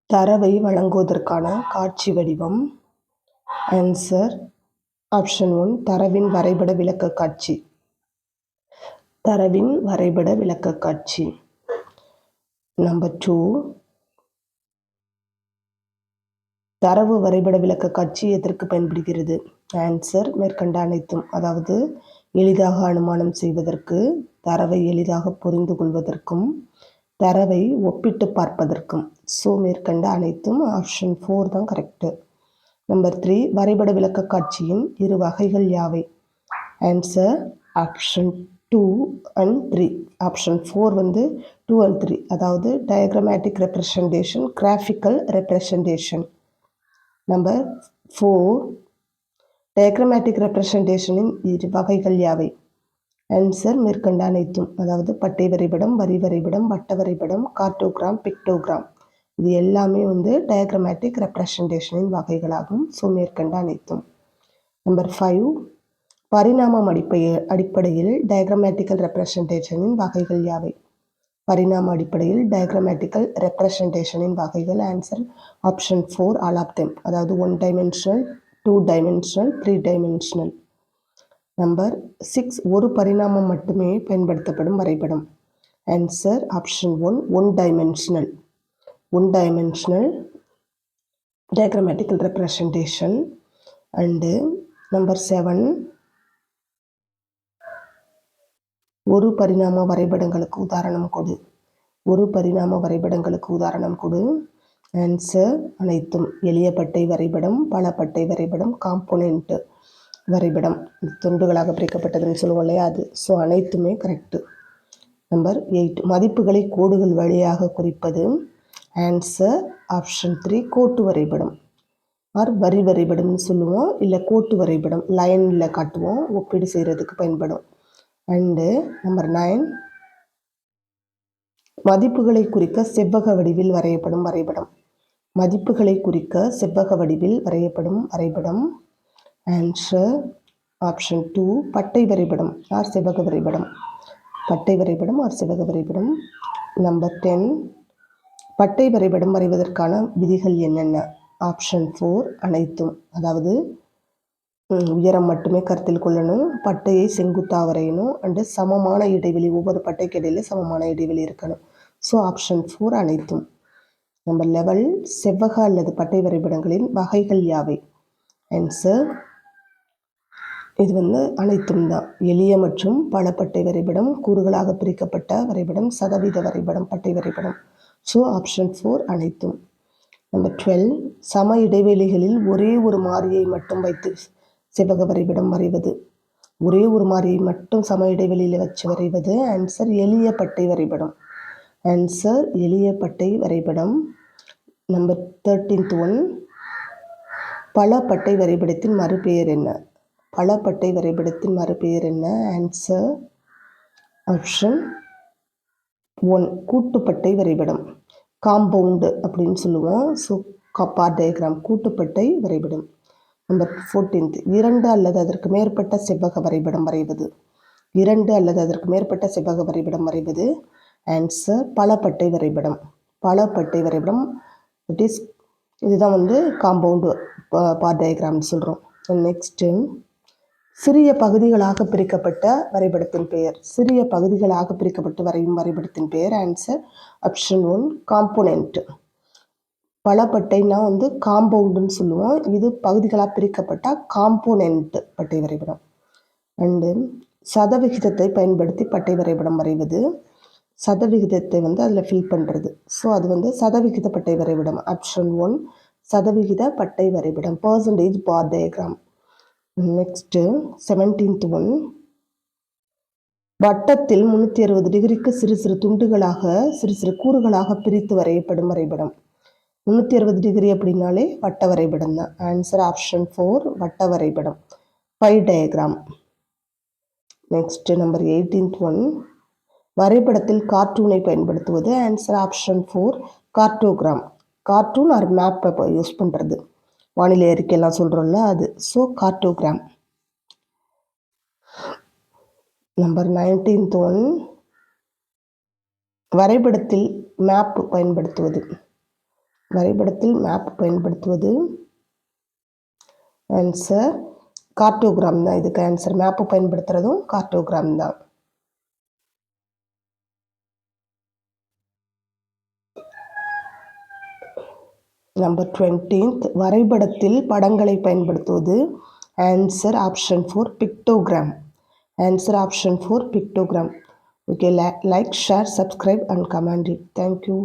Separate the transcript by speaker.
Speaker 1: தரவை வழங்குவதற்கான காட்சி வடிவம். ஆன்சர் ஆப்ஷன் 1 தரவின் வரைபட விளக்கக்காட்சி. தரவின் வரைபட விளக்கக்காட்சி. நம்பர் 2 தரவு வரைபட விளக்கக்காட்சி எதற்கு பயன்படுகிறது? ஆன்சர் மேற்கண்ட அனைத்தும். அதாவது எளிதாக அனுமானம் செய்வதற்கு, தரவை எளிதாக புரிந்து கொள்வதற்கும், தரவை ஒப்பிட்டு பார்ப்பதற்கும். ஸோ மேற்கண்ட அனைத்தும். ஆப்ஷன் 4 தான் கரெக்டு. நம்பர் 3 வரைபட விளக்கக்காட்சியின் இரு வகைகள் யாவை? Answer option 2 and 3. ஆப்ஷன் 4 வந்து 2 and 3. அதாவது diagrammatic representation, graphical representation. Number 4 diagrammatic ரெப்ரசன்டேஷனின் இரு வகைகள் யாவை? ஆன்சர் மேற்கண்ட அனைத்தும். அதாவது பட்டை வரைபடம், வரி வரைபடம், வட்ட வரைபடம், கார்ட்டோகிராம், பிக்டோகிராம். இது எல்லாமே வந்து டயக்ராமேட்டிக் ரெப்ரசன்டேஷனின் வகைகளாகும். ஸோ மேற்கண்ட அனைத்தும். நம்பர் 5 பரிணாமம் அடிப்படையில் டயக்ராமேட்டிக்கல் ரெப்ரசன்டேஷனின் வகைகள் யாவை? பரிணாம அடிப்படையில் டயக்ராமேட்டிக்கல் ரெப்ரசன்டேஷனின் வகைகள். Answer option 4 all of them. அதாவது 1 டைமென்ஷனல், 2 டைமென்ஷனல், 3 டைமென்ஷனல். நம்பர் 6 ஒரு பரிணாமம் மட்டுமே பயன்படுத்தப்படும் வரைபடம். Answer option 1 1 dimensional. 1 dimensional diagrammatical representation. And number 7 ஒரு பரிணாம வரைபடங்களுக்கு உதாரணம் கொடு. ஒரு பரிணாம வரைபடங்களுக்கு உதாரணம் கொடு. ஆன்சர் அனைத்தும். எளிய பட்டை வரைபடம், பல பட்டை வரைபடம், காம்போனென்ட் வரைபடம், துண்டுகளாக பிரிக்கப்பட்டதுன்னு சொல்லுவோம் இல்லையா, அது. ஸோ அனைத்துமே கரெக்டு. நம்பர் 8 மதிப்புகளை கோடுகள் வழியாக குறிப்பது. ஆன்சர் ஆப்ஷன் 3 கோட்டு வரைபடம் ஆர் வரி வரைபடம்னு சொல்லுவோம். இல்லை கோட்டு வரைபடம், லைனில் காட்டுவோம், ஒப்பீடு செய்கிறதுக்கு பயன்படும். அண்டு நம்பர் 9 மதிப்புகளை குறிக்க செவ்வக வடிவில் வரையப்படும் வரைபடம். மதிப்புகளை குறிக்க செவ்வக வடிவில் வரையப்படும் வரைபடம். ஆன்சர் ஆப்ஷன் 2 பட்டை வரைபடம் ஆர் செவ்வக வரைபடம். பட்டை வரைபடம் ஆர் செவ்வக வரைபடம். நம்பர் 10 பட்டை வரைபடம் வரைவதற்கான விதிகள் என்னென்ன? ஆப்ஷன் 4 அனைத்தும். அதாவது உயரம் மட்டுமே கருத்தில் கொள்ளணும், பட்டையை செங்குத்தாக வரையணும், அண்டு சமமான இடைவெளி, ஒவ்வொரு பட்டைக்கு இடையில சமமான இடைவெளி இருக்கணும். ஸோ ஆப்ஷன் 4 அனைத்தும். நம்பர் 11 செவ்வக அல்லது பட்டை வரைபடங்களின் வகைகள் யாவை? ஆன்சர் இது வந்து அனைத்தும் தான். எளிய மற்றும் பல பட்டை வரைபடம், கூறுகளாக பிரிக்கப்பட்ட வரைபடம், சதவீத வரைபடம், பட்டை வரைபடம். ஸோ ஆப்ஷன் 4 அனைத்தும். நம்பர் 12 சம இடைவெளிகளில் ஒரே ஒரு மாறியை மட்டும் வைத்து செவ்வக வரைபடம் வரைவது. ஒரே ஒரு மாறியை மட்டும் சம இடைவெளியில் வச்சு வரைவது. ஆன்சர் எளிய பட்டை வரைபடம். ஆன்சர் எளிய பட்டை வரைபடம். நம்பர் 13 பல பட்டை வரைபடத்தின் மறுபெயர் என்ன? பல பட்டை வரைபடத்தின் மறுபெயர் என்ன? ஆன்சர் ஆப்ஷன் 1 கூட்டுப்பட்டை வரைபடம், காம்பவுண்டு அப்படின்னு சொல்லுவோம். ஸோ பார்ட் டயக்ராம், கூட்டுப்பட்டை வரைபடம். நம்பர் 14 2 அல்லது அதற்கு மேற்பட்ட செவ்வக வரைபடம் வரைவது. 2 அல்லது அதற்கு மேற்பட்ட செவ்வக வரைபடம் வரைவது. ஆன்சர் பலபட்டை வரைபடம். பலபட்டை வரைபடம் இட் இஸ் இதுதான் வந்து காம்பவுண்டு பார்ட் டயக்ராம்னு சொல்கிறோம். நெக்ஸ்ட்டு சிறிய பகுதிகளாக பிரிக்கப்பட்ட வரைபடத்தின் பெயர். சிறிய பகுதிகளாக பிரிக்கப்பட்டு வரையும் வரைபடத்தின் பெயர். Answer option 1 component. பலபட்டைனா வந்து காம்பவுண்டுன்னு சொல்லுவோம். இது பகுதிகளாக பிரிக்கப்பட்ட காம்போனென்ட் பட்டை வரைபடம். அண்டு சதவிகிதத்தை பயன்படுத்தி பட்டை வரைபடம் வரைவது. சதவிகிதத்தை வந்து அதில் ஃபில் பண்ணுறது. ஸோ அது வந்து சதவிகித பட்டை வரைபடம். ஆப்ஷன் 1 சதவிகித பட்டை வரைபடம், பர்சன்டேஜ் பார் டயக்ராம். நெக்ஸ்ட்டு 17th ஒன் வட்டத்தில் 360 டிகிரிக்கு சிறு சிறு துண்டுகளாக, சிறு சிறு கூறுகளாக பிரித்து வரையப்படும் வரைபடம். 360 டிகிரி அப்படின்னாலே வட்ட வரைபடம் தான். ஆன்சர் ஆப்ஷன் 4 வட்ட வரைபடம், by diagram. Next number 18th one வரைபடத்தில் கார்ட்டூனை பயன்படுத்துவது. Answer option 4 கார்ட்டோகிராம். கார்ட்டூன் ஆர் மேப்பை யூஸ் பண்ணுறது, வானிலை அறிக்கையெல்லாம் சொல்கிறோம்ல அது. ஸோ கார்ட்டோகிராம். நம்பர் 19th ஒன் வரைபடத்தில் மேப் பயன்படுத்துவது. வரைபடத்தில் மேப் பயன்படுத்துவது. ஆன்சர் கார்ட்டோகிராம் தான் இதுக்கு ஆன்சர். மேப்பு பயன்படுத்துகிறதும் கார்ட்டோகிராம் தான். நம்பர் 20th வரைபடத்தில் படங்களை பயன்படுத்துவது. Answer option 4 pictogram. Answer option 4 pictogram. Okay, like, share, subscribe and comment it. Thank you.